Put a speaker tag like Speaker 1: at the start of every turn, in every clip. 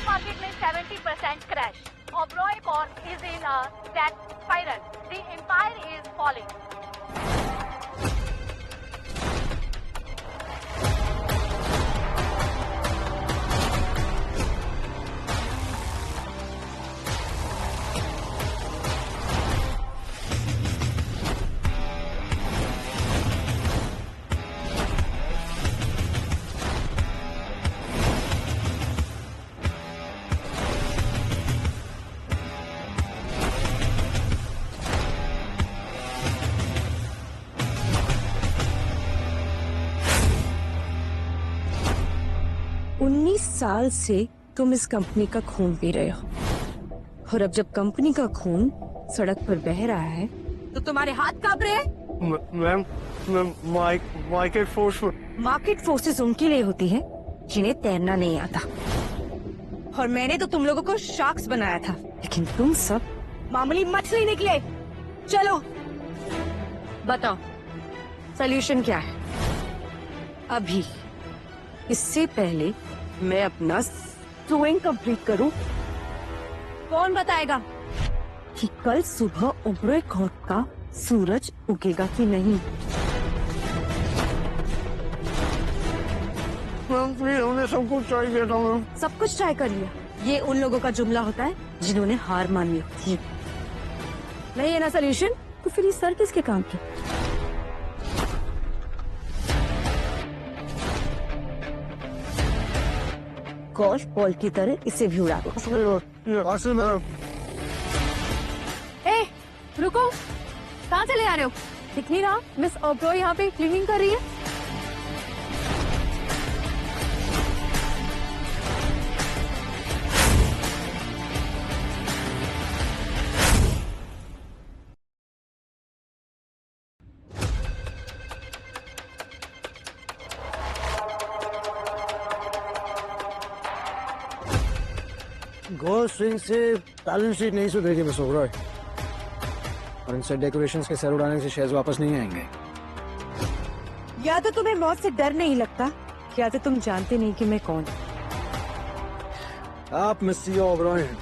Speaker 1: Stock market में 70% crash. Oberoi Corp is in a death spiral. The empire is falling.
Speaker 2: साल से तुम इस कंपनी का खून पी रहे हो, और अब जब कंपनी का खून सड़क पर बह रहा है तो तुम्हारे हाथ कांप रहे हैं।
Speaker 3: मैम
Speaker 2: मार्केट फोर्सेस उनके लिए होती है जिन्हें तैरना नहीं आता, और मैंने तो तुम लोगों को शार्क्स बनाया था, लेकिन तुम सब मामूली मछली निकले। चलो बताओ सॉल्यूशन क्या है अभी, इससे पहले मैं अपना स्विंग कंप्लीट करूं। कौन बताएगा कि कल सुबह ओबरॉय कॉर्प का सूरज उगेगा कि नहीं?
Speaker 3: मैम प्लीज, हमने सब कुछ ट्राई किया था मैम।
Speaker 2: सब कुछ ट्राई कर लिया? ये उन लोगों का जुमला होता है जिन्होंने हार मान ली होती है। नहीं है ना सोल्यूशन, तो फिर ये सर किसके काम के? गोल्फ बॉल की तरह इसे भी उड़ा दो। ए, रुको, कहाँ चले आ रहे हो? दिख नहीं रहा मिस ओबरॉय यहाँ पे क्लीनिंग कर रही है।
Speaker 3: गोल्ड स्विंग से बैलेंस शीट नहीं सुधरेगी मिस ओबरॉय, और इनसे डेकोरेशंस के सर उड़ाने से शेयर्स वापस नहीं आएंगे।
Speaker 2: या तो तुम्हें मौत से डर नहीं लगता, या तो तुम जानते नहीं कि मैं कौन।
Speaker 3: आप मिस सीईओ ओबरॉय हैं,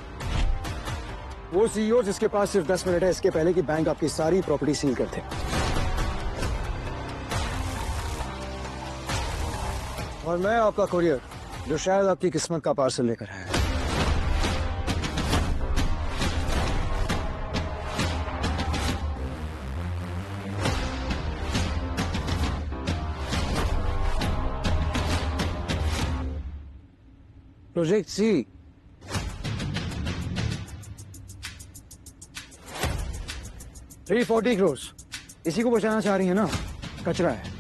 Speaker 3: वो सीईओ जिसके पास सिर्फ 10 मिनट है इसके पहले कि बैंक आपकी सारी प्रॉपर्टी सील कर दे। और मैं आपका कुरियर जो शायद आपकी किस्मत का पार्सल लेकर आया है। प्रोजेक्ट सी, $340 करोड़, इसी को बचाना चाह रही है ना? कचरा है।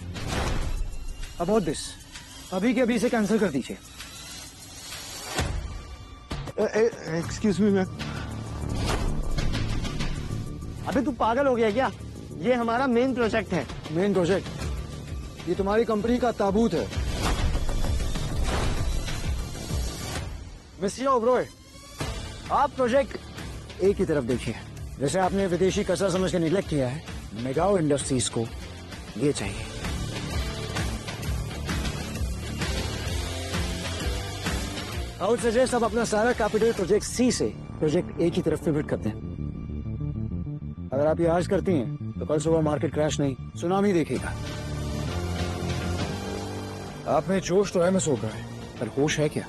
Speaker 3: अबाउट दिस, अभी के अभी इसे कैंसिल कर दीजिए। Excuse me ma'am.
Speaker 4: अबे तू पागल हो गया क्या? ये हमारा मेन प्रोजेक्ट है।
Speaker 3: Main project? ये तुम्हारी कंपनी का ताबूत है। मिस्टर ओबरॉय, आप प्रोजेक्ट ए की तरफ देखिए। जैसे आपने विदेशी कचरा समझ के निगलेक्ट किया है, मेगाओ इंडस्ट्रीज को ये चाहिए। आई वुड सजेस्ट आप अपना सारा कैपिटल प्रोजेक्ट सी से प्रोजेक्ट ए की तरफ पिवट करते हैं। अगर आप ये आज करती हैं तो कल सुबह मार्केट क्रैश नहीं, सुनामी देखेगा। आप में जोश तो है मिस ओबरॉय, पर होश है क्या?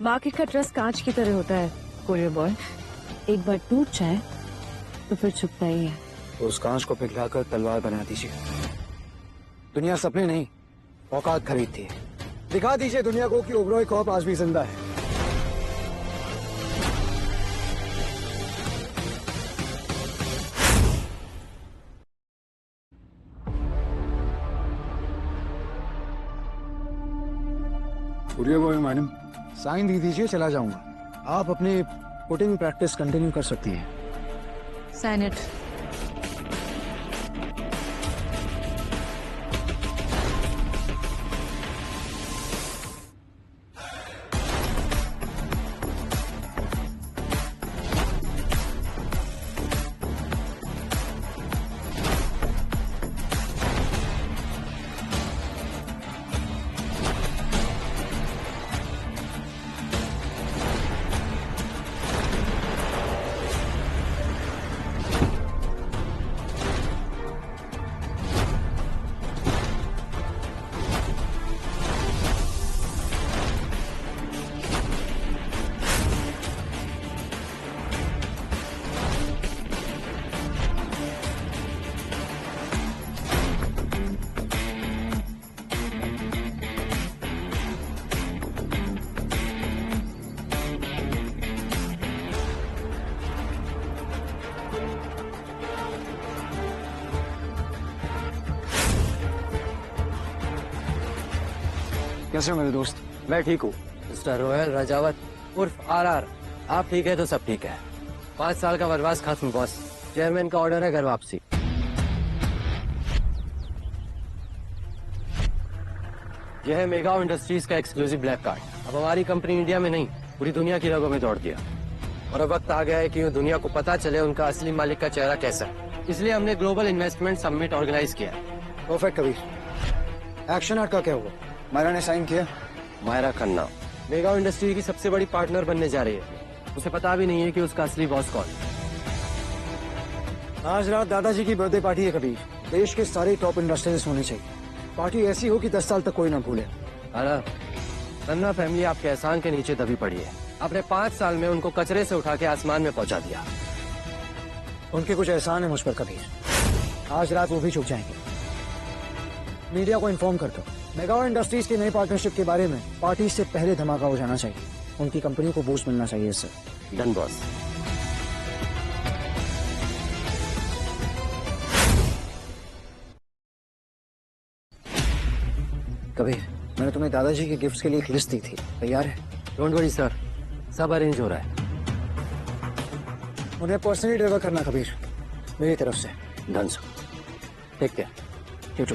Speaker 2: मार्केट का ट्रस्ट कांच की तरह होता है कुरियर बॉय, एक बार टूट जाए तो फिर छुपता ही है।
Speaker 3: तो उस कांच को पिघलाकर तलवार बना दीजिए। दुनिया सपने नहीं औकात खरीदती है। दिखा दीजिए दुनिया को कि ओबरॉय कॉर्प आज भी जिंदा है। कुरियर बॉय मैडम, साइन दे दीजिए, चला जाऊंगा। आप अपनी पुटिंग प्रैक्टिस कंटिन्यू कर सकती हैं।
Speaker 2: Sign it.
Speaker 3: कैसे हो मेरे दोस्त?
Speaker 5: मैं ठीक हूँ। मिस्टर रोयल राजावत उर्फ आरआर, आप ठीक है तो सब ठीक है। 5 साल का वनवास खत्म बॉस। चेयरमैन का ऑर्डर है घर वापसी। यह है मेगा इंडस्ट्रीज का एक्सक्लूसिव ब्लैक कार्ड। अब हमारी कंपनी इंडिया में नहीं पूरी दुनिया की रगों में दौड़ दिया और अब वक्त आ गया है कि दुनिया को पता चले उनका असली मालिक का चेहरा कैसा है। इसलिए हमने ग्लोबल इन्वेस्टमेंट समिट ऑर्गेनाइज किया है।
Speaker 3: परफेक्ट कबीर। एक्शन आर्ट का क्या हुआ? मायरा ने साइन किया?
Speaker 5: मायरा खन्ना मेगा इंडस्ट्री की सबसे बड़ी पार्टनर बनने जा रही है। उसे पता भी नहीं है कि उसका असली बॉस कौन है।
Speaker 3: आज रात दादाजी की बर्थडे पार्टी है कबीर। देश के सारे टॉप इंडस्ट्रीज होनी चाहिए। पार्टी ऐसी हो कि 10 साल तक कोई ना भूले।
Speaker 5: अरे खन्ना फैमिली आपके एहसान के नीचे दबी पड़ी है। आपने 5 साल में उनको कचरे से उठा के आसमान में पहुंचा दिया।
Speaker 3: उनके कुछ एहसान है मुझ पर कबीर। आज रात वो भी चुक जाएंगे। मीडिया को इन्फॉर्म कर दो। मेगा इंडस्ट्रीज की नई पार्टनरशिप के बारे में पार्टी से पहले धमाका हो जाना चाहिए। उनकी कंपनी को बूस्ट मिलना चाहिए इससे।
Speaker 5: Done boss.
Speaker 3: कबीर, मैंने तुम्हें दादाजी के गिफ्ट्स के लिए एक लिस्ट दी थी। तैयार है?
Speaker 5: डोंट वरी सर, सब अरेंज हो रहा है।
Speaker 3: उन्हें पर्सनली डिलीवर करना कबीर, मेरी तरफ से।
Speaker 5: Done sir. Take care.
Speaker 3: You too.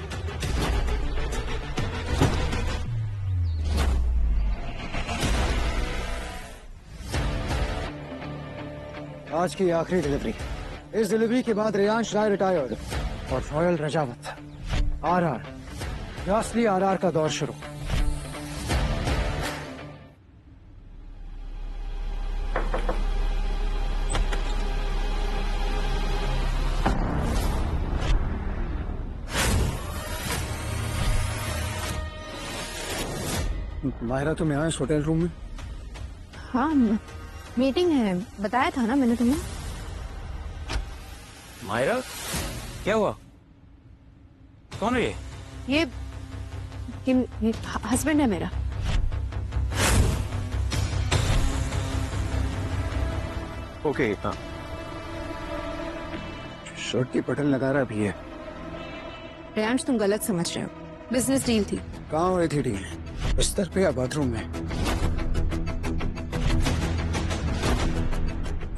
Speaker 3: आज की आखिरी डिलीवरी। इस डिलीवरी के बाद रेयांश राय रिटायर्ड और रॉयल रजावत आरआर असली आरआर का दौर शुरू। मायरा, तुम यहाँ इस होटल रूम में?
Speaker 2: हाँ, मीटिंग है, बताया था ना मैंने तुम्हें।
Speaker 6: मायरा, क्या हुआ? कौन है ये?
Speaker 2: ये हस्बैंड है मेरा।
Speaker 6: ओके। हाँ,
Speaker 3: शर्ट की बटन लगा रहा भी है।
Speaker 2: रेयांश, तुम गलत समझ रहे हो। बिजनेस डील थी।
Speaker 3: कहाँ हो रही थी डील? बिस्तर पे या बाथरूम में?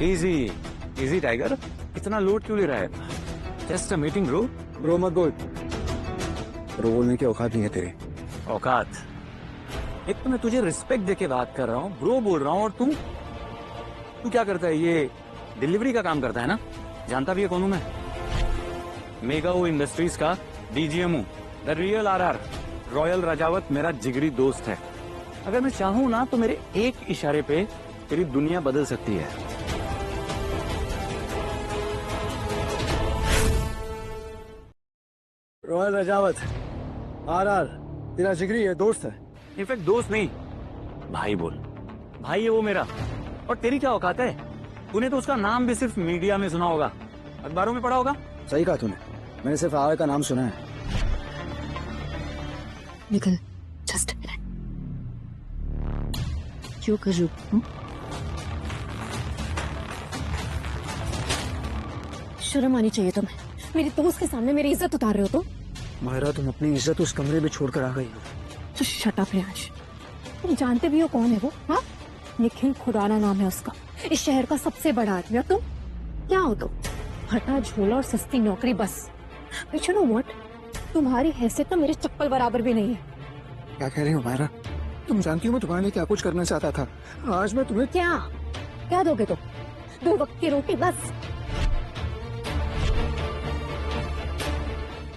Speaker 6: इजी इजी टाइगर, इतना लोड क्यों ले रहा है? Just a meeting bro.
Speaker 3: Bro मत बोल। ब्रो बोलने की औकात नहीं है तेरी।
Speaker 6: औकात? एक तो मैं तुझे रिस्पेक्ट देके बात कर रहा हूँ, ब्रो बोल रहा हूँ, और तू क्या करता है? ये डिलीवरी का काम करता है ना? जानता भी है कौन हूँ मैं? मेगा इंडस्ट्रीज का डीजीएम हूँ, the real RR. Royal Rajawat मेरा जिगरी दोस्त है। अगर मैं चाहूँ ना तो मेरे एक इशारे पे तेरी दुनिया बदल सकती है।
Speaker 3: रॉयल रजावत आरआर तेरा जिगरी है, दोस्त है।
Speaker 6: इनफैक्ट दोस्त नहीं, भाई बोल। भाई है वो मेरा। और तेरी क्या औकात है? तूने तो उसका नाम भी सिर्फ मीडिया में सुना होगा, अखबारों में पढ़ा होगा।
Speaker 3: सही कहा तूने, मैंने सिर्फ आरआर का नाम सुना है।
Speaker 2: निकल, जस्ट क्यों कर रही हो? शर्म आनी चाहिए तुम्हें। मेरे दोस्त के सामने मेरी इज्जत उतार रहे हो। तो
Speaker 3: मायरा, तुम अपनी इज्जत उस कमरे में छोड़कर आ गई हो।
Speaker 2: तो शट अप रेयांश। तुम जानते भी हो कौन है वो? हाँ, निखिल खुराना नाम है उसका। इस शहर का सबसे बड़ा आदमी। और तुम क्या हो? तुम हटा झोला और सस्ती नौकरी बस। यू नो व्हाट, तुम्हारी हैसियत तो मेरे चप्पल बराबर भी नहीं है।
Speaker 3: क्या कह रही हो मायरा? तुम जानती हो मैं तुम्हारे लिए क्या कुछ करना चाहता था। आज मैं तुम्हें
Speaker 2: क्या दोगे तुम? 2 वक्त की रोटी बस।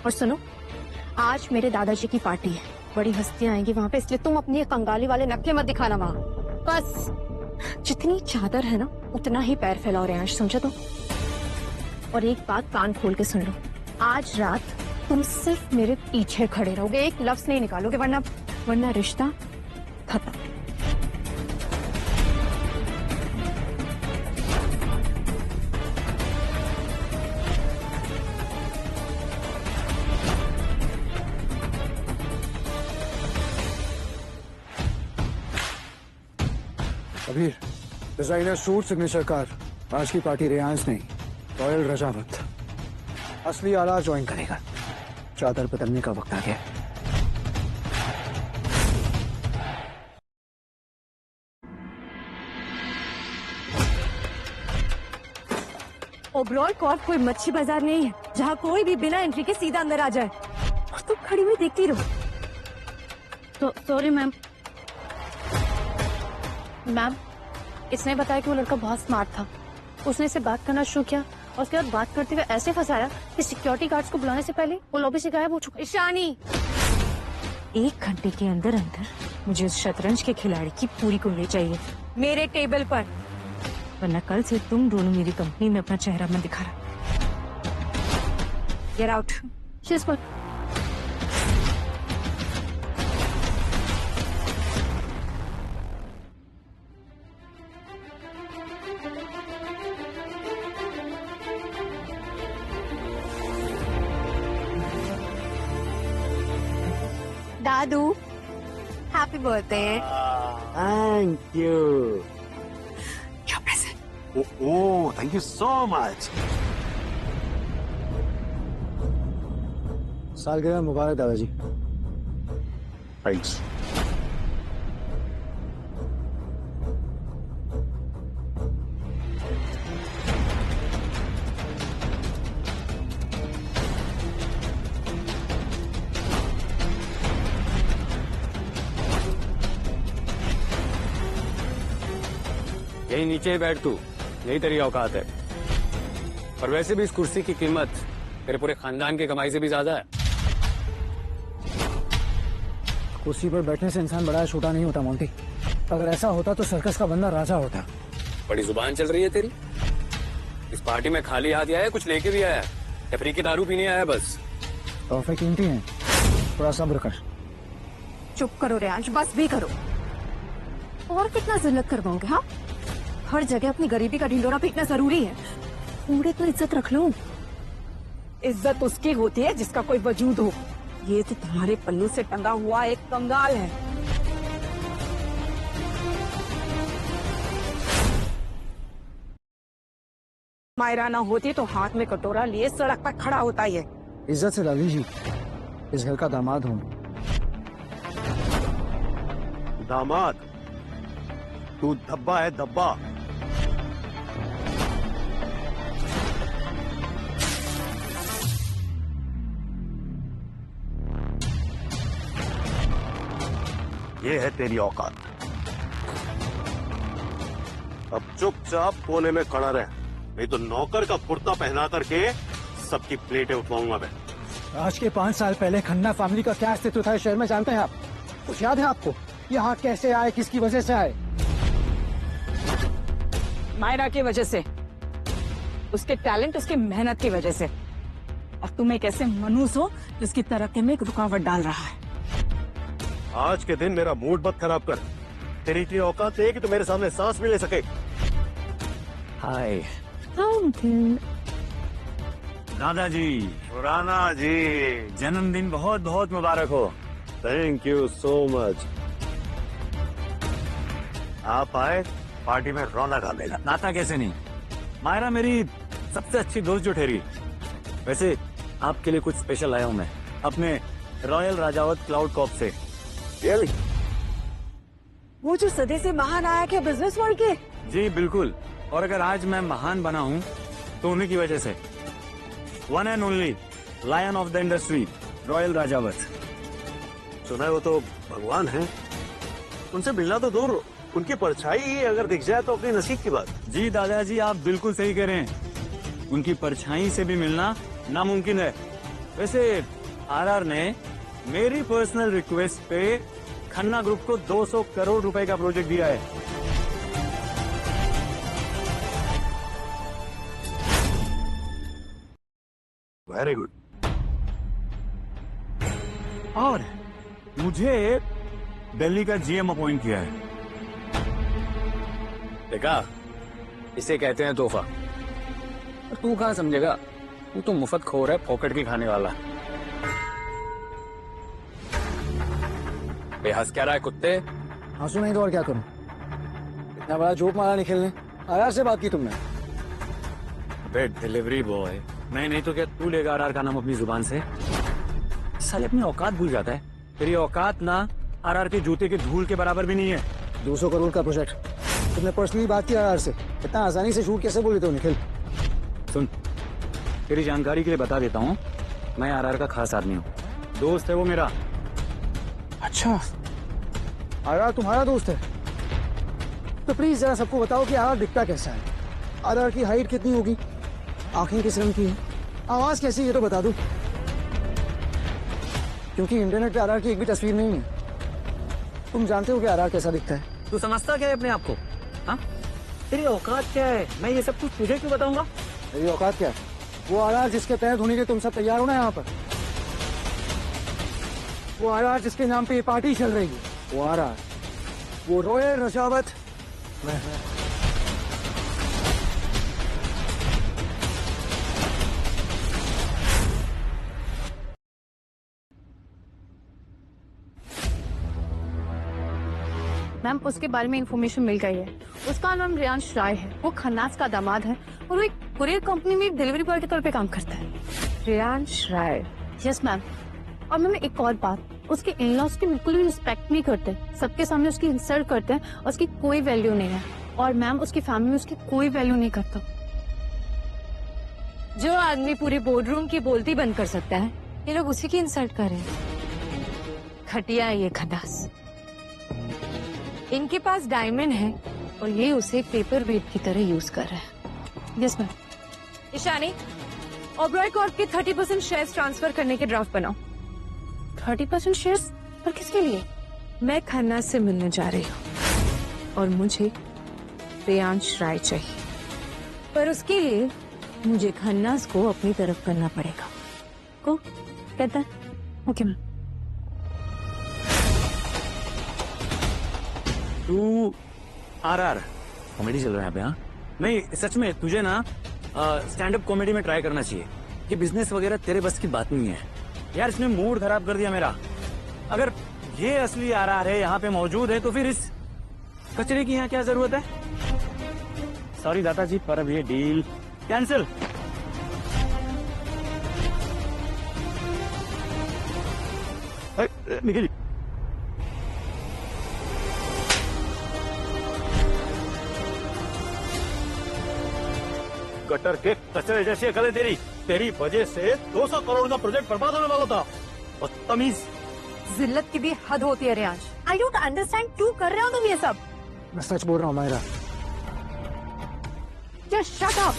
Speaker 2: और सुनो, आज मेरे दादाजी की पार्टी है, बड़ी हस्तियां आएंगी वहां पे, इसलिए तुम अपनी ये कंगाली वाले नखरे मत दिखाना वहां। बस जितनी चादर है ना उतना ही पैर फैलाओ रेयांश, समझे? तो और एक बात कान खोल के सुन लो, आज रात तुम सिर्फ मेरे पीछे खड़े रहोगे, एक लफ्ज नहीं निकालोगे, वरना रिश्ता खत्म।
Speaker 3: Kabir, designer suit signature car. आज की पार्टी रेयांश नहीं, रॉयल रजावत असली आरआर ज्वाइन करेगा। चादर बदलने का वक्त आ गया।
Speaker 2: ओबरॉय कॉर्प कोई मच्छी बाजार नहीं है जहाँ कोई भी बिना एंट्री के सीधा अंदर आ जाए और तुम खड़ी हुई देखती रहो।
Speaker 1: तो सॉरी मैम। मैम, इसने बताया कि वो लड़का बहुत स्मार्ट था। उसने इससे बात करना शुरू किया और उसके बाद बात करते हुए ऐसे फंसाया कि सिक्योरिटी गार्ड्स को बुलाने से पहले वो लॉबी से गायब हो चुका।
Speaker 2: ईशानी, 1 घंटे के अंदर अंदर मुझे उस शतरंज के खिलाड़ी की पूरी कुंडली चाहिए मेरे टेबल पर, वरना कल से तुम दोनों मेरी कंपनी में अपना चेहरा मत दिखा रहा। Get out.
Speaker 1: She's good.
Speaker 2: Dadu, happy birthday.
Speaker 7: Thank you.
Speaker 2: Your present.
Speaker 7: Oh, thank you so much.
Speaker 3: सालगिरह मुबारक दादाजी।
Speaker 7: Thanks.
Speaker 6: यही नीचे ही बैठ तू, यही तेरी औकात है। और वैसे भी इस कुर्सी की कीमत तेरे पूरे खानदान की कमाई से भी ज्यादा है।
Speaker 3: कुर्सी पर बैठने से इंसान बड़ा या छोटा नहीं होता मोंटी। अगर ऐसा होता तो सर्कस का बंदा राजा होता।
Speaker 6: बड़ी जुबान चल रही है तेरी। इस पार्टी में खाली हाथ आया है, कुछ लेके भी आया है या फ्री की दारू पीने आया बस?
Speaker 3: तोहफे कीमती हैं, थोड़ा सब्र कर।
Speaker 2: चुप करो रेयांश, बस भी करो। और कितना जिल्लत करवाओगे? हाँ, हर जगह अपनी गरीबी का ढिंडोरा पीटना जरूरी है। थोड़े तो इज्जत रख लो। इज्जत उसकी होती है जिसका कोई वजूद हो। ये तो तुम्हारे पल्लू से टंगा हुआ एक कंगाल है। मायरा ना होती तो हाथ में कटोरा लिए सड़क पर खड़ा होता ये।
Speaker 3: इज्जत से दादी जी, इस घर का दामाद हूँ।
Speaker 7: दामाद, तू धब्बा है धब्बा। ये है तेरी औकात। अब चुपचाप कोने में खड़ा रह, नहीं तो नौकर का कुर्ता पहना करके सबकी प्लेटें उठवाऊंगा मैं।
Speaker 3: आज के 5 साल पहले खन्ना फैमिली का क्या अस्तित्व था इस शहर में, जानते हैं आप? कुछ याद है आपको? यहाँ कैसे आए, किसकी वजह से आए?
Speaker 2: मायरा की वजह से, उसके टैलेंट, उसकी मेहनत की वजह से। और तुम एक ऐसे मनुष्य हो जिसकी तरक्की में एक रुकावट डाल रहा है।
Speaker 7: आज के दिन मेरा मूड मत खराब कर। तेरी इतनी औकात है कि तू मेरे सामने सांस भी ले सके।
Speaker 6: हाय दादाजी,
Speaker 7: राणा जी,
Speaker 6: जन्मदिन बहुत बहुत मुबारक हो।
Speaker 7: Thank you so much. आप आए, पार्टी में रौनक आ गया।
Speaker 6: नाता कैसे नहीं, मायरा मेरी सबसे अच्छी दोस्त जो ठहरी। वैसे आपके लिए कुछ स्पेशल आया हूँ मैं अपने रॉयल राजावत क्लाउड कॉप से।
Speaker 7: Really?
Speaker 2: वो जो सदे से महान आया क्या बिजनेस वर्ल्ड के?
Speaker 6: जी बिल्कुल। और अगर आज मैं महान बना हूँ तो उन्हीं की वजह से। One and only lion of the industry, Royal Rajawat.
Speaker 7: सुना है वो तो भगवान है, उनसे मिलना तो दूर, उनकी परछाई ही अगर दिख जाए तो अपने नसीब की बात।
Speaker 6: जी दादाजी, आप बिल्कुल सही कह रहे हैं। उनकी परछाई से भी मिलना नामुमकिन है। वैसे आरआर ने मेरी पर्सनल रिक्वेस्ट पे खन्ना ग्रुप को 200 करोड़ रुपए का प्रोजेक्ट दिया है।
Speaker 7: Very good.
Speaker 6: और मुझे दिल्ली का जीएम अपॉइंट किया है। देखा, इसे कहते हैं तोहफा। तू कहाँ समझेगा, तू तो मुफ्त खोर है, पॉकेट की खाने वाला। बेहस क्या रहा है कुत्ते?
Speaker 3: आंसू नहीं तो और क्या करूं? इतना बड़ा जोक मारा नहीं खेलने। आरआर से बात की तुमने?
Speaker 6: बे डिलीवरी बॉय, मैं नहीं तो क्या तू लेगा आरआर का नाम अपनी जुबान से? साले अपनी औकात भूल जाता है। तेरी औकात ना आरआर के जूते के धूल के बराबर भी नहीं है।
Speaker 3: 200 करोड़ का प्रोजेक्ट तुमने पर्सनली बात की आरआर से? इतना आसानी से शूट कैसे बोले थे निखिल?
Speaker 6: सुन, तेरी जानकारी के लिए बता देता हूँ, मैं आरआर का खास आदमी हूँ, दोस्त है वो मेरा।
Speaker 3: अच्छा, आरआर तुम्हारा दोस्त है? तो प्लीज जरा सबको बताओ कि आरआर दिखता कैसा है, आरआर की हाइट कितनी होगी, आंखें किस रंग की है, आवाज कैसी है, ये तो बता दो। क्योंकि इंटरनेट पे आरआर की एक भी तस्वीर नहीं है। तुम जानते हो कि आरआर कैसा दिखता है?
Speaker 6: तू समझता क्या है अपने आप को? हाँ, तेरी औकात क्या है? मैं ये सब कुछ तुझे क्यों बताऊंगा?
Speaker 3: मेरी औकात क्या है? वो आरआर जिसके पैर धोने के तुम सब तैयार हो ना यहाँ पर, वो आरआर जिसके नाम पे ये पार्टी चल रही है, वो आरआर, वो रॉयल रजावत मैं।
Speaker 1: मैम उसके बारे में इंफॉर्मेशन मिल गई है। उसका नाम रियांश राय है, वो खन्नास का दामाद है और वो एक कुरियर कंपनी में डिलीवरी बॉय के तौर पे काम करता है।
Speaker 2: रियांश राय।
Speaker 1: Yes ma'am. और मैम एक और बात, उसके इन-लॉ उसकी बिल्कुल भी रिस्पेक्ट नहीं करते, सबके सामने उसकी इंसल्ट करते हैं और उसकी कोई वैल्यू नहीं है। और मैम उसकी फैमिली में उसकी कोई वैल्यू नहीं करता।
Speaker 2: जो आदमी पूरे बोर्ड रूम की बोलती बंद कर सकता है, ये लोग उसी की इंसल्ट कर रहे हैं। घटिया है ये खन्नास। इनके पास डायमंड है और ये उसे पेपर वेट की तरह यूज कर रहे हैं।
Speaker 1: Yes ma'am.
Speaker 2: Ishani, Oberoi Corp के 30% शेयर्स ट्रांसफर करने के ड्राफ्ट बनाओ।
Speaker 1: 30% शेयर्स? पर किसके लिए?
Speaker 2: मैं खन्नास से मिलने जा रही हूँ और मुझे रियांश राय चाहिए, पर उसके लिए मुझे खन्नास को अपनी तरफ करना पड़ेगा।
Speaker 1: को कहता है? Okay ma'am.
Speaker 6: तू आरआर कॉमेडी चल रहा है यहाँ पे? हाँ नहीं, सच में तुझे ना स्टैंड अप कॉमेडी में ट्राई करना चाहिए। ये बिजनेस वगैरह तेरे बस की बात नहीं है यार, इसने मूड खराब कर दिया मेरा। अगर ये असली आरआर है, यहाँ पे मौजूद है, तो फिर इस कचरे की यहाँ क्या जरूरत है? सॉरी दादाजी, पर अब ये डील कैंसिल। निखिल,
Speaker 7: गटर के कचरे जैसी अकल है तेरी वजह से 200 करोड़ का प्रोजेक्ट बर्बाद होने वाला था। बदतमीज।
Speaker 2: जिल्लत की भी हद होती है रियांश। आई डोंट अंडरस्टैंड, क्यों कर रहे हो तुम ये सब?
Speaker 3: मैं सच बोल रहा हूँ मायरा।
Speaker 2: Just shut up.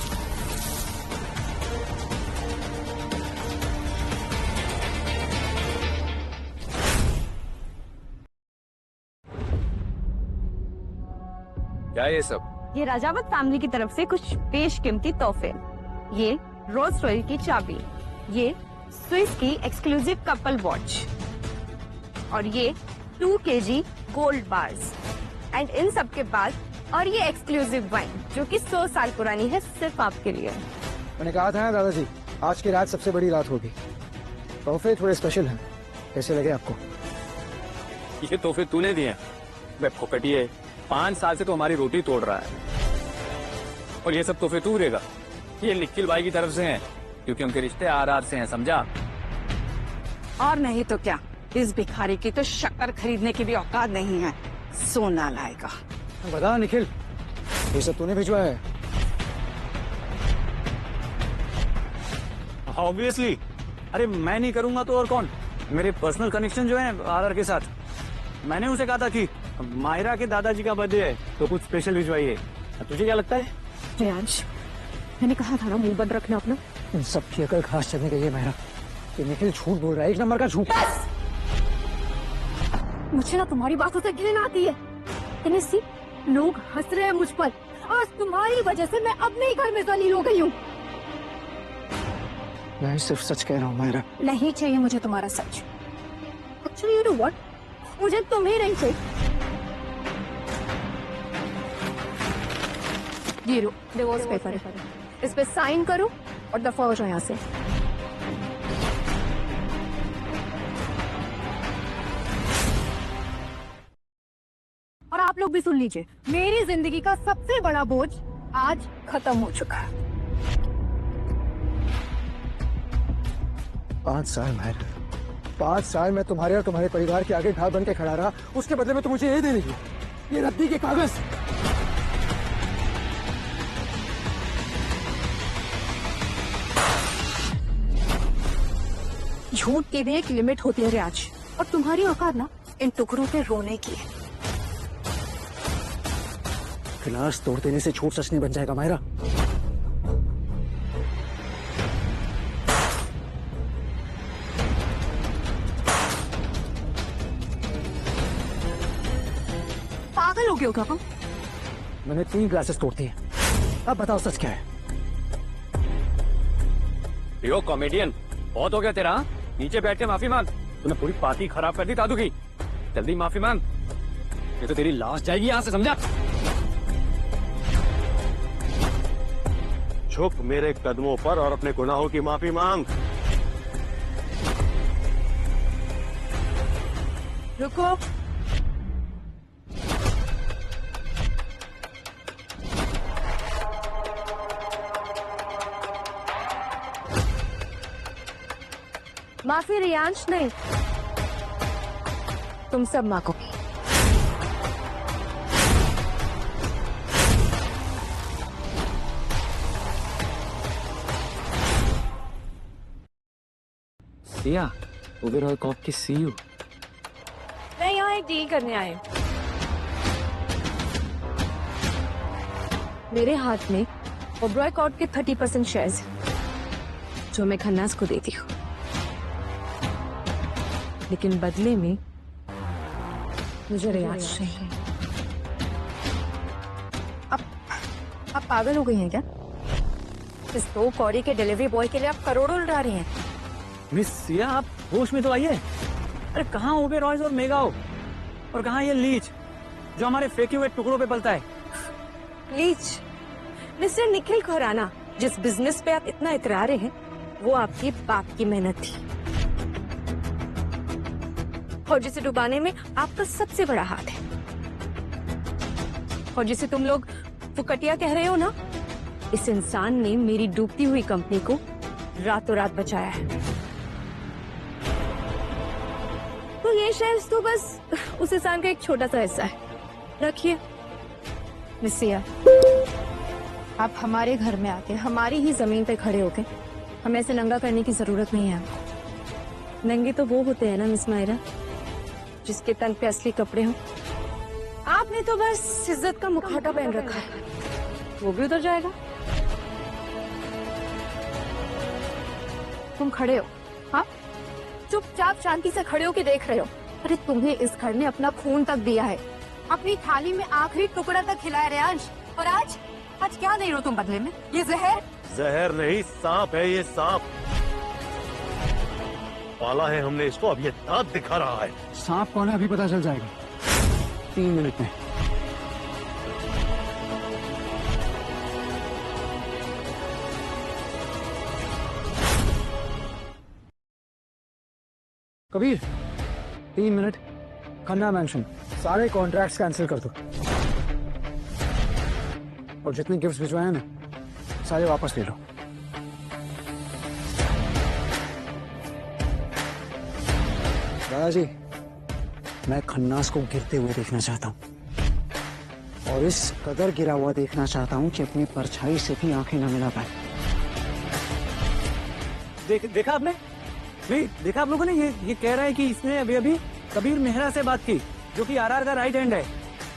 Speaker 6: क्या ये सब?
Speaker 2: ये राजावत फैमिली की तरफ से कुछ बेशकीमती तोहफे। ये रोल्स रॉयल की चाबी, ये स्विस की एक्सक्लूसिव कपल वॉच और ये 2 kg gold bars and in सब के बाद और ये एक्सक्लूसिव वाइन जो कि 100 साल पुरानी है, सिर्फ आपके लिए।
Speaker 3: मैंने कहा था ना दादाजी, आज की रात सबसे बड़ी रात होगी। तोहफे थोड़े स्पेशल हैं, कैसे लगे आपको?
Speaker 6: ये तोहफे तूने दिए? मैं फोकटिए, 5 साल से तो हमारी रोटी तोड़ रहा है और ये सब तोहफे तू देगा? ये निखिल भाई की तरफ से हैं, क्योंकि उनके रिश्ते आरआर से हैं, समझा?
Speaker 2: और नहीं तो क्या, इस भिखारी की तो शक्कर खरीदने की भी औकात नहीं है। सोना लाएगा।
Speaker 3: बता निखिल, ये सब तूने भिजवाया है?
Speaker 6: ऑब्वियसली। अरे मैं नहीं करूंगा तो और कौन? मेरे पर्सनल कनेक्शन जो है आरआर के साथ। मैंने उसे कहा था कि मायरा के दादाजी का बर्थडे है तो कुछ स्पेशल भिजवाइए। तुझे क्या लगता है?
Speaker 2: रियांश, मैंने कहा था ना मुंह बंद रखना अपना।
Speaker 3: इन सब की अकल घास चलने गई है मायरा। ये निखिल झूठ बोल रहा है, 1 नंबर का झूठ।
Speaker 2: मुझे ना तुम्हारी बातों से घिन आती है। सी लोग हंस रहे हैं मुझ पर, आज तुम्हारी वजह से मैं अपने ही घर में जलील हो गई हूँ।
Speaker 3: मैं सिर्फ सच कह रहा हूँ मायरा।
Speaker 2: नहीं चाहिए मुझे तुम्हारा सच। एक्चुअली यू नो व्हाट, मुझे तुम्हें नहीं चाहिए। ये लो डिवोर्स पेपर है, इस पे साइन करो और दफा हो जाओ यहाँ से। और आप लोग भी सुन लीजिए, मेरी जिंदगी का सबसे बड़ा बोझ आज खत्म हो चुका है।
Speaker 3: 5 साल मायरा, 5 साल मैं तुम्हारे और तुम्हारे परिवार के आगे ढाल बन के खड़ा रहा, उसके बदले में तुम मुझे ये दे रही हो, ये रद्दी के कागज।
Speaker 2: झूठ की भी एक लिमिट होती है रियाज, और तुम्हारी औकात ना इन टुकड़ों पे रोने की है।
Speaker 3: गिलास तोड़ देने से झूठ सच नहीं बन जाएगा मायरा।
Speaker 2: पागल हो गए हो क्या तुम?
Speaker 3: मैंने 3 ग्लासेस तोड़ दिए, अब बताओ सच क्या है?
Speaker 6: यो कॉमेडियन, बहुत हो गया तेरा। नीचे बैठ के माफी मांग। तूने पूरी पार्टी खराब कर दी दादू की। जल्दी माफी मांग, ये तो तेरी लाश जाएगी यहाँ से, समझा?
Speaker 7: झुक मेरे कदमों पर और अपने गुनाहों की माफी मांग।
Speaker 2: रुको, माफी रियांश नहीं, तुम सब मांगोगे।
Speaker 6: सिया, ओवरऑल कॉप की सी यू।
Speaker 2: मैं यहाँ एक डील करने आई हूँ। मेरे हाथ में ओबरॉय कॉर्ट के 30% शेयर्स हैं, जो मैं खन्नास को देती हूँ, लेकिन बदले में मुझे रियाज चाहिए। आप पागल हो गई हैं क्या? इस 2 कौड़ी के डिलीवरी बॉय के लिए आप करोड़ों उड़ा रही हैं।
Speaker 6: मिस सिया, आप होश में तो आइए। अरे कहाँ ओबेरॉयज और मेगाओ, और कहाँ ये लीच जो हमारे फेंके हुए टुकड़ों पे पलता है?
Speaker 2: लीच मिस्टर निखिल खुराना, जिस बिजनेस पे आप इतना इतरा रहे हैं, वो आपके बाप की मेहनत थी, और जिसे डुबाने में आपका सबसे बड़ा हाथ है, और जिसे तुम लोग फुकटिया कह रहे हो ना, इस इंसान ने मेरी डूबती हुई कंपनी को रातों रात बचाया है। तो ये शेयर्स तो बस उस इंसान का एक छोटा सा हिस्सा है। रखिए। मिस सिया, आप हमारे घर में आके हमारी ही जमीन पे खड़े होके हमें ऐसे नंगा करने की जरूरत नहीं है आपको। नंगे तो वो होते हैं ना मिस मायरा, जिसके तन पे असली कपड़े हों। आपने तो बस इज्जत का मुखौटा पहन रखा है, वो भी उतर जाएगा। तुम खड़े हो, हाँ, चुपचाप शांति से खड़े होके देख रहे हो। अरे तुम्हें इस घर ने अपना खून तक दिया है, अपनी थाली में आखिरी टुकड़ा तक खिलाया रियांश, और आज क्या दे रहे हो तुम बदले में? ये जहर।
Speaker 7: जहर नहीं, सांप है ये, सांप पाला है हमने इसको, अब ये दांत दिखा रहा है।
Speaker 3: सांप कौन है अभी पता चल जाएगा 3 मिनट में। कबीर, 3 मिनट, खन्ना मैंशन, सारे कॉन्ट्रैक्ट्स कैंसिल कर दो, और जितने गिफ्ट्स भिजवाए हैं ना, सारे वापस ले लो। दादाजी, मैं खन्नास को गिरते हुए देखना चाहता हूँ, और इस कदर गिरा हुआ देखना चाहता हूँ कि अपनी परछाई से भी आंखें न मिला पाए।
Speaker 6: देखा आपने? देखा आप लोगों ने? ये कह रहा है कि इसने अभी अभी कबीर मेहरा से बात की, जो कि आरआर का राइट हैंड है।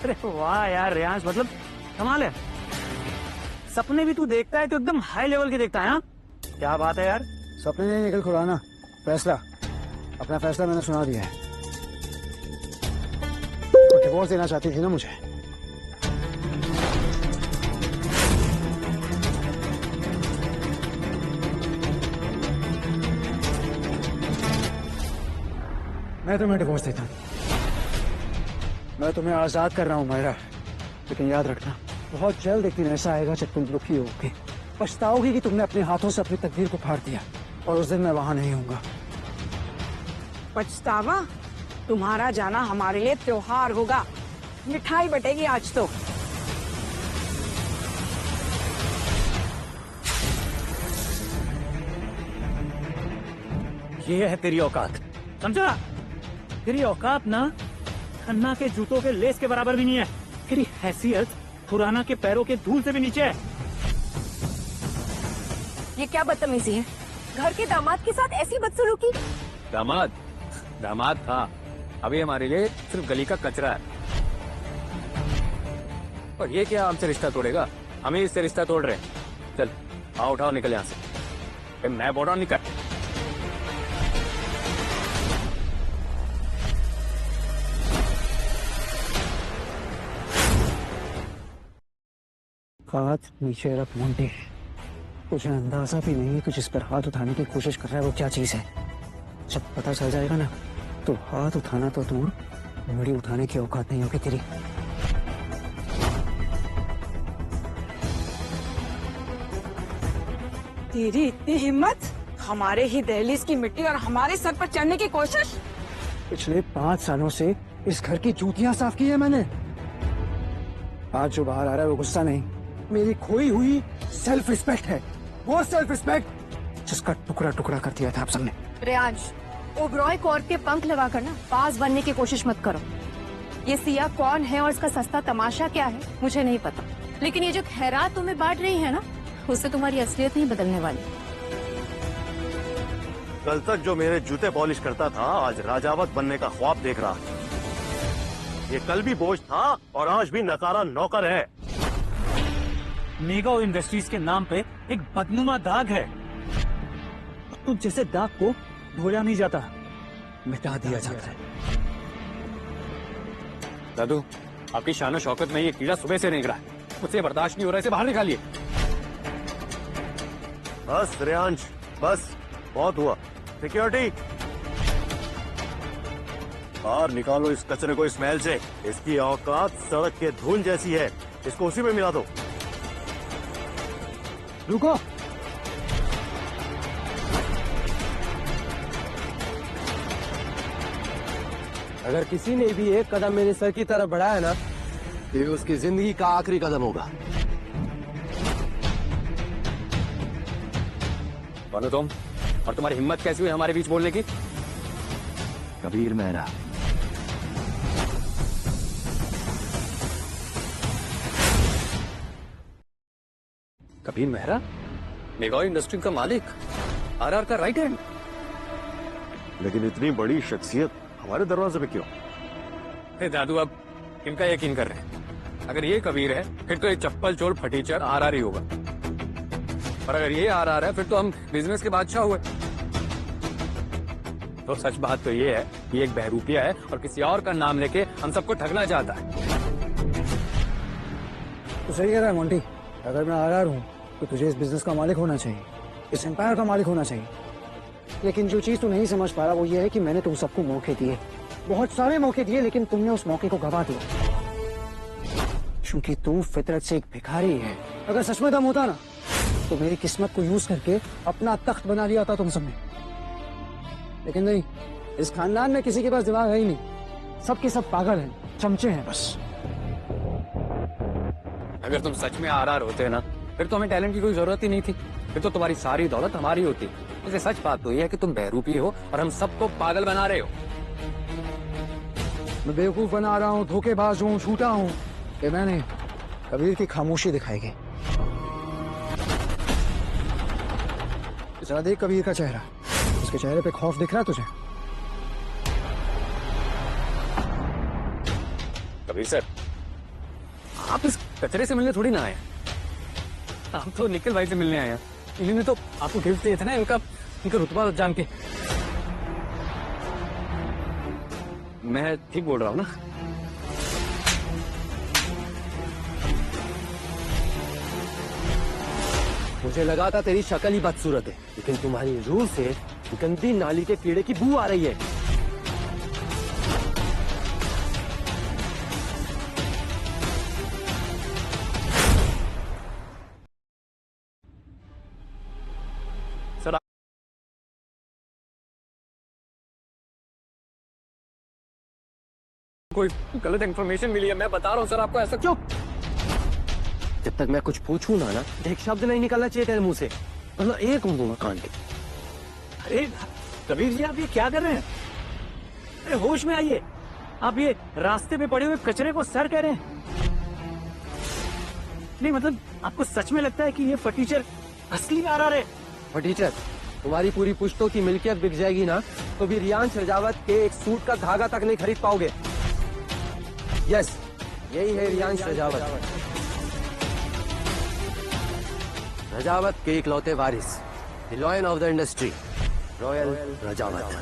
Speaker 6: अरे वाह यार रियांश, मतलब कमाल है। सपने भी तू देखता है तो एकदम हाई लेवल के देखता है। हाँ, क्या बात है यार।
Speaker 3: सपने नहीं निकल खुराना, फैसला, अपना फैसला मैंने सुना दिया है। तो डिवोर्स देना चाहती थी ना मुझे? मैं तुम्हें डिवोर्स देता हूँ, मैं तुम्हें आजाद कर रहा हूँ मायरा, लेकिन याद रखना, बहुत जल्द एक दिन ऐसा आएगा जब तुम दुखी होगी, पछताओगी कि तुमने अपने हाथों से अपनी तकदीर को फाड़ दिया, और उस दिन मैं वहां नहीं होऊंगा।
Speaker 2: पछतावा? तुम्हारा जाना हमारे लिए त्योहार होगा, मिठाई बटेगी आज तो।
Speaker 6: ये है तेरी औकात, समझा? तेरी औकात ना खन्ना के जूतों के लेस के बराबर भी नहीं है। तेरी हैसियत खुराना के पैरों के धूल से भी नीचे है।
Speaker 2: ये क्या बदतमीजी है? घर के दामाद के साथ ऐसी बदसलूकी?
Speaker 6: दामाद दामाद था, अभी हमारे लिए सिर्फ गली का कचरा है। और ये क्या हमसे रिश्ता तोड़ेगा? हम ही इससे रिश्ता तोड़ रहे हैं। चल आओ, उठाओ, निकल यहाँ से। मैं बोल रहा हूँ निकल।
Speaker 3: हाथ नीचे रख मोंटी, तुझे अंदाजा भी नहीं कि जिस पर हाथ उठाने की कोशिश कर रहा है वो क्या चीज है। जब पता चल जाएगा ना तो हाथ उठाना तो दूर, उंगली उठाने की औकात नहीं होगी तेरी।
Speaker 2: तेरी इतनी हिम्मत, हमारे ही दहलीज की मिट्टी और हमारे सर पर चढ़ने की कोशिश।
Speaker 3: पिछले 5 सालों से इस घर की जूतियां साफ की है मैंने। आज जो बाहर आ रहा है वो गुस्सा नहीं, मेरी खोई हुई सेल्फ रिस्पेक्ट है। वो सेल्फ रिस्पेक्ट जिसका टुकड़ा टुकड़ा कर दिया था आप सबने।
Speaker 1: रेयांश, ओबरॉय कोर्ट के पंख लगाकर ना पास बनने की कोशिश मत करो। ये सिया कौन है और इसका सस्ता तमाशा क्या है मुझे नहीं पता, लेकिन ये जो खैरात तुम्हें बांट रही है ना, उससे तुम्हारी असलियत नहीं बदलने वाली।
Speaker 7: कल तक जो मेरे जूते पॉलिश करता था आज राजावत बनने का ख्वाब देख रहा है। ये कल भी बोझ था और आज भी नकारा नौकर है।
Speaker 6: मेगा इंडस्ट्रीज के नाम पे एक बदनुमा दाग है।
Speaker 3: तो जैसे दाग को धोया नहीं जाता, मिटा दिया जाता है।
Speaker 6: दादू, आपकी शान शौकत में ये कीड़ा सुबह से निकला है, मुझसे बर्दाश्त नहीं हो रहा, इसे बाहर निकालिए।
Speaker 7: बस रेयांश, बस बहुत हुआ। सिक्योरिटी, बाहर निकालो इस कचरे को इस महल से। इसकी औकात सड़क के धूल जैसी है, इसको उसी में मिला दो।
Speaker 3: रुको,
Speaker 5: अगर किसी ने भी एक कदम मेरे सर की तरफ बढ़ाया ना, तो ये उसकी जिंदगी का आखिरी कदम होगा।
Speaker 6: कौन हो तुम और तुम्हारी हिम्मत कैसी हुई हमारे बीच बोलने की?
Speaker 5: कबीर मेहरा।
Speaker 6: कबीर मेहरा, मेगा इंडस्ट्री का मालिक, आरआर का राइट हैंड।
Speaker 7: लेकिन इतनी बड़ी शख्सियत हमारे दरवाजे पे क्यों?
Speaker 6: दादू, अब किनका यकीन कर रहे हैं? अगर ये कबीर है फिर तो ये चप्पल चोर फटीचर आरआर ही होगा, और अगर ये आरआर है फिर तो हम बिजनेस के बादशाह हुए। तो सच बात तो ये है कि एक बहरूपिया है और किसी और का नाम लेके हम सबको ठगना चाहता है।
Speaker 3: तो सही कह रहा है मोंटी, अगर मैं आरआर हूँ तो तुझे इस बिजनेस का मालिक होना चाहिए, इस एम्पायर का मालिक होना चाहिए। लेकिन जो चीज तू नहीं समझ पा रहा वो ये है कि मैंने तुम सबको मौके दिए, बहुत सारे मौके दिए, लेकिन तुमने उस मौके को गवा दिया, क्योंकि तू फितरत से एक भिखारी है। अगर सच में दम होता ना तो मेरी किस्मत को यूज करके अपना तख्त बना लिया था तुम सबने। लेकिन नहीं, इस खानदान में किसी के पास दिमाग है ही नहीं, सबके सब पागल हैं, चमचे हैं बस।
Speaker 6: अगर तुम सच में आरआर होते ना फिर तो हमें टैलेंट की कोई जरूरत ही नहीं थी, फिर तो तुम्हारी सारी दौलत हमारी होती। वैसे सच बात तो ये है कि तुम बहरूपी हो और हम सबको पागल बना रहे हो।
Speaker 3: मैं बेवकूफ बना रहा हूँ, धोखेबाज हूँ, झूठा हूँ, कि मैंने कबीर की खामोशी दिखाएगी। जरा देख कबीर का चेहरा, उसके चेहरे पे खौफ दिख रहा है तुझे?
Speaker 6: कबीर सर, आप इस कचरे से मिलने थोड़ी ना आए, आप तो निखिल भाई से मिलने आए हैं। इन्होंने तो आपको गिफ्ट दिए थे ना, इनका रुतबा जान के। मैं ठीक बोल रहा हूँ ना?
Speaker 5: मुझे लगा था तेरी शक्ल ही बदसूरत है, लेकिन तुम्हारी रूह से गंदी नाली के कीड़े की बू आ रही है।
Speaker 6: सर, कोई गलत इंफॉर्मेशन मिली है, मैं बता रहा हूँ सर आपको। ऐसा
Speaker 5: चुप! जब तक मैं कुछ पूछूं ना एक शब्द नहीं निकलना चाहिए तेरे मुंह से, वरना एक मुंह कान के।
Speaker 4: अरे कबीर जी, आप ये क्या कर रहे हैं? अरे होश में आइए, आप ये रास्ते पे पड़े हुए कचरे को सर कह रहे हैं? नहीं मतलब आपको सच में लगता है कि ये फटीचर असली आरआर है?
Speaker 5: फटीचर तुम्हारी पूरी पुश्तों की मिल्कियत बिक जाएगी ना, तो भी रियांश रजावत के एक सूट का धागा तक नहीं खरीद पाओगे। यस, यही है रियांश रजावत, रजावत के इकलौते वारिस, the lion of the industry, royal Rajawat.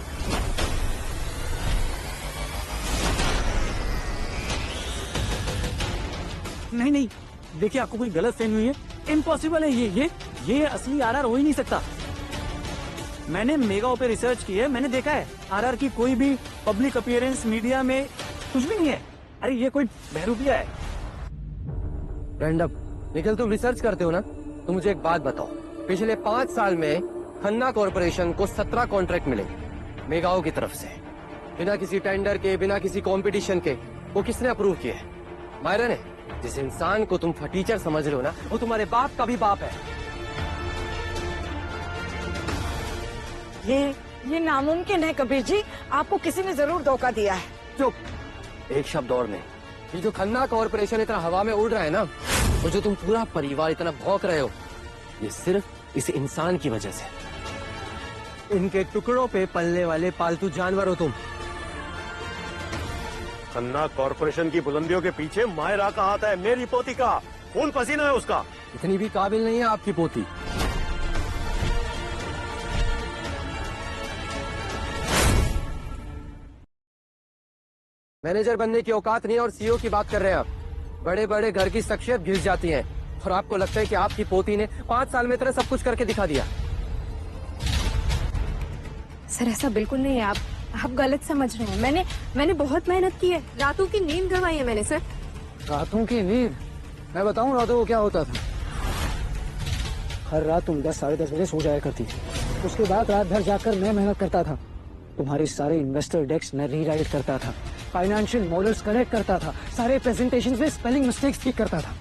Speaker 4: नहीं नहीं, देखिए आपको कोई गलत फहमी हुई है। इम्पॉसिबल है ये असली आरआर हो ही नहीं सकता। मैंने मेगाओ पे रिसर्च की है, मैंने देखा है आरआर की कोई भी पब्लिक अपीयरेंस मीडिया में कुछ भी नहीं है। अरे ये कोई बहरूपिया है।
Speaker 5: रैंडम निखिल, तुम रिसर्च करते हो ना, तो मुझे एक बात बताओ, पिछले 5 साल में खन्ना कॉरपोरेशन को 17 कॉन्ट्रैक्ट मिले मेगाओ की तरफ से, बिना किसी टेंडर के, बिना किसी कंपटीशन के। वो किसने अप्रूव किए? मायरा ने। जिस इंसान को तुम फटीचर समझ रहे हो ना, वो तुम्हारे बाप का भी बाप है।
Speaker 2: ये नामुमकिन है कबीर जी, आपको किसी ने जरूर धोखा दिया है।
Speaker 5: चुप, एक शब्द और नहीं। ये जो खन्ना कॉरपोरेशन इतना हवा में उड़ रहा है ना, और जो तुम पूरा परिवार इतना भौंक रहे हो, ये सिर्फ इस इंसान की वजह से। इनके टुकड़ों पे पलने वाले पालतू जानवर हो तुम।
Speaker 7: खन्ना कॉरपोरेशन की बुलंदियों के पीछे मायरा का हाथ है, मेरी पोती का खून पसीना है उसका।
Speaker 5: इतनी भी काबिल नहीं है आपकी पोती। मैनेजर बनने की औकात नहीं है और सीईओ की बात कर रहे हैं आप। बड़े बड़े घर की शख्सियत घिस जाती है और आपको लगता है कि आपकी पोती ने 5 साल में इतना सब कुछ करके दिखा दिया।
Speaker 1: सर ऐसा बिल्कुल नहीं है, आप गलत समझ रहे हैं। मैंने बहुत मेहनत की है, रातों की नींद गंवाई है मैंने सर।
Speaker 3: रातों की नींद? मैं बताऊं रातों को क्या होता था? हर रात तुम 10 साढ़े 10 बजे सो जाया करती थी। उसके बाद रात भर जाकर मैं मेहनत करता था, तुम्हारे सारे इन्वेस्टर डेस्क में रीराइट करता था, फाइनेंशियल मॉडल्स करेक्ट करता था, सारे प्रेजेंटेशंस में स्पेलिंग मिस्टेक्स ठीक करता था।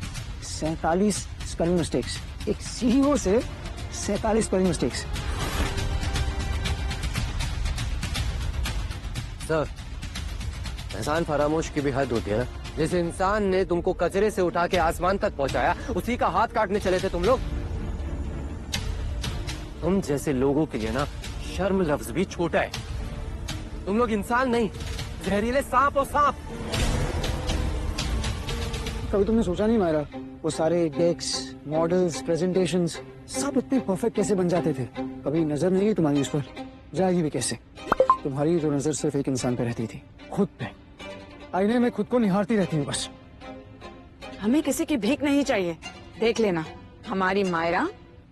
Speaker 3: 47 स्पेलिंग मिस्टेक्स, एक सीईओ से 47 स्पेलिंग मिस्टेक्स।
Speaker 5: सर, एहसान फरामोश की भी हद होती है ना। जिस इंसान ने तुमको कचरे से उठा के आसमान तक पहुंचाया, उसी का हाथ काटने चले थे तुम लोग। तुम जैसे लोगों के लिए ना शर्म लफ्ज भी छोटा है। तुम लोग इंसान नहीं, जहरीले सांप और सांप।
Speaker 3: कभी तुमने सोचा नहीं मायरा, वो सारे डेक्स, मॉडल्स, प्रेजेंटेशंस सब इतने परफेक्ट कैसे बन जाते थे? कभी नजर नहीं गई तुम्हारी उस पर? जाएगी भी कैसे? तुम्हारी जो नजर सिर्फ एक इंसान पे रहती थी, खुद पे। आईने में खुद को निहारती रहती हूँ बस।
Speaker 2: हमें किसी की भीख नहीं चाहिए। देख लेना, हमारी मायरा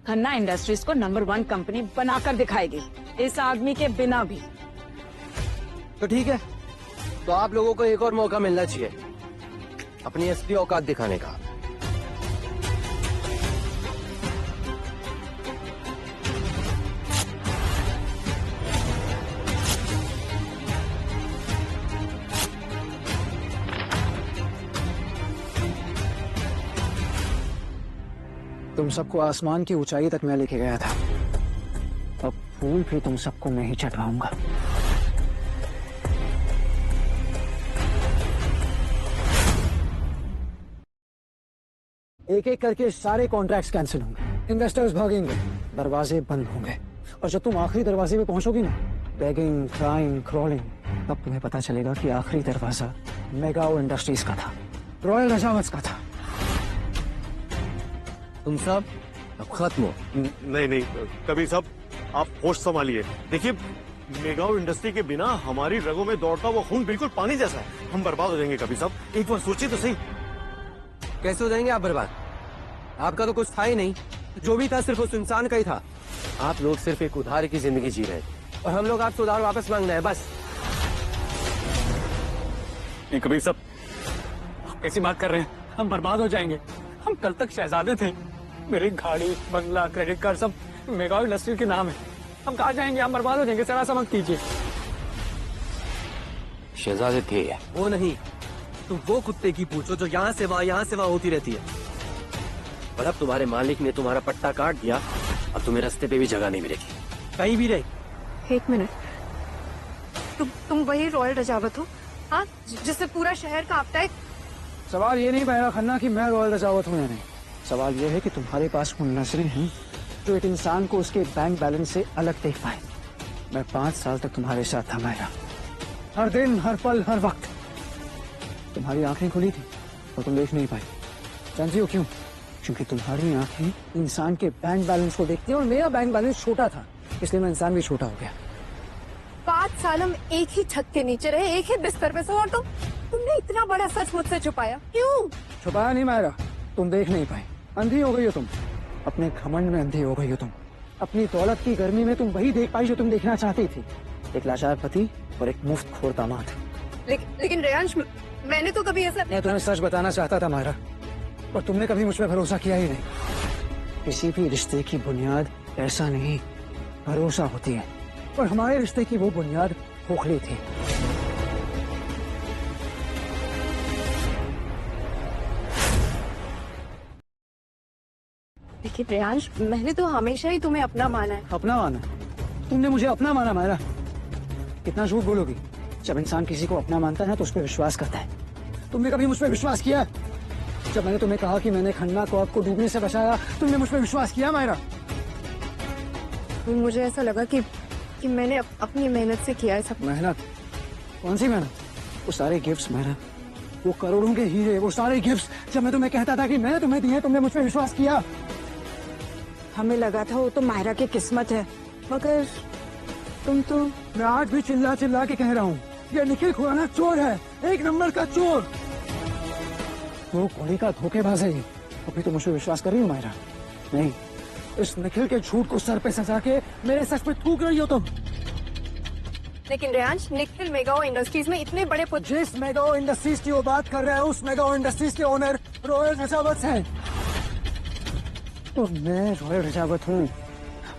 Speaker 2: खन्ना इंडस्ट्रीज को नंबर 1 कंपनी बनाकर दिखाएगी, इस आदमी के बिना भी।
Speaker 5: तो ठीक है, तो आप लोगों को एक और मौका मिलना चाहिए अपनी असली औकात दिखाने का।
Speaker 3: तुम सबको आसमान की ऊंचाई तक मैं लेके गया था, अब फूल भी तुम सबको मैं ही चढ़वाऊंगा। एक एक करके सारे कॉन्ट्रैक्ट्स कैंसिल होंगे, इन्वेस्टर्स भागेंगे, दरवाजे बंद होंगे, और जब तुम आखिरी दरवाजे पे पहुंचोगी ना, बेगिंग, क्राइंग, क्रॉलिंग, तब तुम्हें पता चलेगा कि आखिरी दरवाजा मेगाओ इंडस्ट्रीज का था, रॉयल रजावत का था।
Speaker 5: तुम सब अब खत्म हो।
Speaker 7: नहीं नहीं कबीर साहब, आप होश संभालिए। देखिए, मेगाओ इंडस्ट्री के बिना हमारी रगों में दौड़ता वो खून बिल्कुल पानी जैसा है। हम बर्बाद हो जाएंगे कबीर साहब, एक बार सोचिए तो सही।
Speaker 5: कैसे हो जाएंगे आप बर्बाद? आपका तो कुछ था ही नहीं, जो भी था सिर्फ उस इंसान का ही था। आप लोग सिर्फ एक उधार की जिंदगी जी रहे हैं और हम लोग आपसे उधार वापस मांगना है बस।
Speaker 4: नहीं कबीर साहब, कैसी बात कर रहे हैं? हम बर्बाद हो जाएंगे? हम कल तक शहजादे थे, मेरी गाड़ी, बंगला, क्रेडिट कार्ड सब मेगाओ इंडस्ट्री के नाम है। हम कहाँ जाएंगे? हम बर्बाद हो जाएंगे। जरा सा मत कीजिए।
Speaker 5: शहजादे थे वो नहीं, तुम वो कुत्ते की पूछो जो यहाँ से वहाँ होती रहती है। और अब तुम्हारे मालिक ने तुम्हारा पट्टा काट दिया, अब तुम्हें रास्ते पे भी जगह नहीं मिलेगी कहीं भी रहे।
Speaker 1: एक मिनट, तुम वही रॉयल रजावत हो, हाँ, जिससे पूरा शहर कांपता है?
Speaker 3: सवाल ये नहीं मायरा खन्ना कि मैं रॉयल रजावत हूँ या नहीं, सवाल ये है कि तुम्हारे पास वो नजरें हैं जो एक इंसान को उसके बैंक बैलेंस से अलग देख पाए। मैं 5 साल तक तुम्हारे साथ था मायरा, हर दिन, हर पल, हर वक्त। तुम्हारी आंखें खुली थी और तुम देख नहीं पाई। जानती हो क्यों? क्योंकि तुम्हारी आंखें इंसान के बैंक बैलेंस को देखती हैं और मेरा बैंक बैलेंस छोटा था, इसलिए मैं इंसान भी छोटा हो गया।
Speaker 1: 5 साल हम एक ही छत के नीचे रहे, एक ही बिस्तर पे सो, और तुमने इतना बड़ा सच मुझसे छुपाया क्यों?
Speaker 3: छुपाया नहीं मायरा, तुम देख नहीं पाई। अंधी हो गई हो तुम, अपने घमंड में अंधी हो गई हो तुम। अपनी दौलत की गर्मी में तुम वही देख पाई जो तुम देखना चाहती थी, एक लाचार पति और एक मुफ्त खोर दामाद।
Speaker 1: लेकिन रेयांश, मैंने तो कभी ऐसा
Speaker 3: मैं तुम्हें सच बताना चाहता था मायरा, पर तुमने कभी मुझ पर भरोसा किया ही नहीं। किसी भी रिश्ते की बुनियाद ऐसा नहीं, भरोसा होती है, और हमारे रिश्ते की वो बुनियाद खोखली थी।
Speaker 1: लेकिन रेयांश, मैंने तो हमेशा ही तुम्हें अपना माना है।
Speaker 3: अपना माना? तुमने मुझे अपना माना मायरा? कितना झूठ बोलोगी? जब इंसान किसी को अपना मानता है ना तो उस पर विश्वास करता है। तुमने कभी मुझ पर विश्वास किया? जब मैंने तुम्हें कहा कि मैंने खन्ना को आपको डूबने से बचाया, तुमने मुझ पर विश्वास किया मायरा?
Speaker 1: मुझे ऐसा लगा कि मैंने अपनी मेहनत से किया है सब।
Speaker 3: मेहनत? कौन सी मेहनत? वो सारे गिफ्ट्स मायरा, वो करोड़ों के हीरे, वो सारे गिफ्ट्स, जब मैं तुम्हें कहता था कि मैंने तुम्हें दिए, तुमने मुझ पर विश्वास किया।
Speaker 2: हमें लगा था वो तो मायरा की किस्मत है, मगर तुम तो।
Speaker 3: मैं आज भी चिल्ला चिल्ला के कह रहा हूँ, ये निखिल खुराना चोर है, 1 नंबर का चोर। वो कोड़ी का धोखेबाज है। अभी तो मुझ पर विश्वास कर रही हो मायरा? नहीं, इस निखिल के झूठ को सर पे सजा के मेरे सच पे थूक रही हो तुम।
Speaker 1: लेकिन रेयांश, निखिल मेगाओ इंडस्ट्रीज में इतने बड़े
Speaker 3: जिस मेगाओ इंडस्ट्रीज की वो बात कर रहे हैं, उस मेगाओ इंडस्ट्रीज के ओनर रॉयल रजावत हैं। तो मैं रॉयल रजावत हूँ,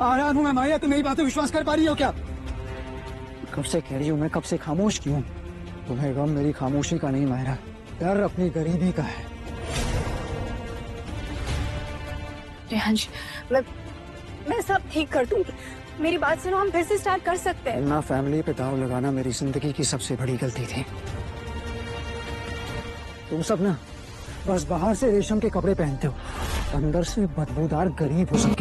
Speaker 3: आराम हूँ मैं माया। तुम मेरी बातें विश्वास कर पा रही हो क्या? कब से कह रही हूँ, मैं कब से खामोश क्यों? तुम्हें गम मेरी खामोशी का नहीं मायरा, डर अपनी गरीबी का है।
Speaker 1: रेयांश, मैं सब ठीक कर दूंगी। मेरी बात सुनो, हम फिर से स्टार्ट कर सकते हैं।
Speaker 3: ना फैमिली पे दाव लगाना मेरी जिंदगी की सबसे बड़ी गलती थी। तुम सब ना बस बाहर से रेशम के कपड़े पहनते हो, अंदर से बदबूदार गरीब हो सकते।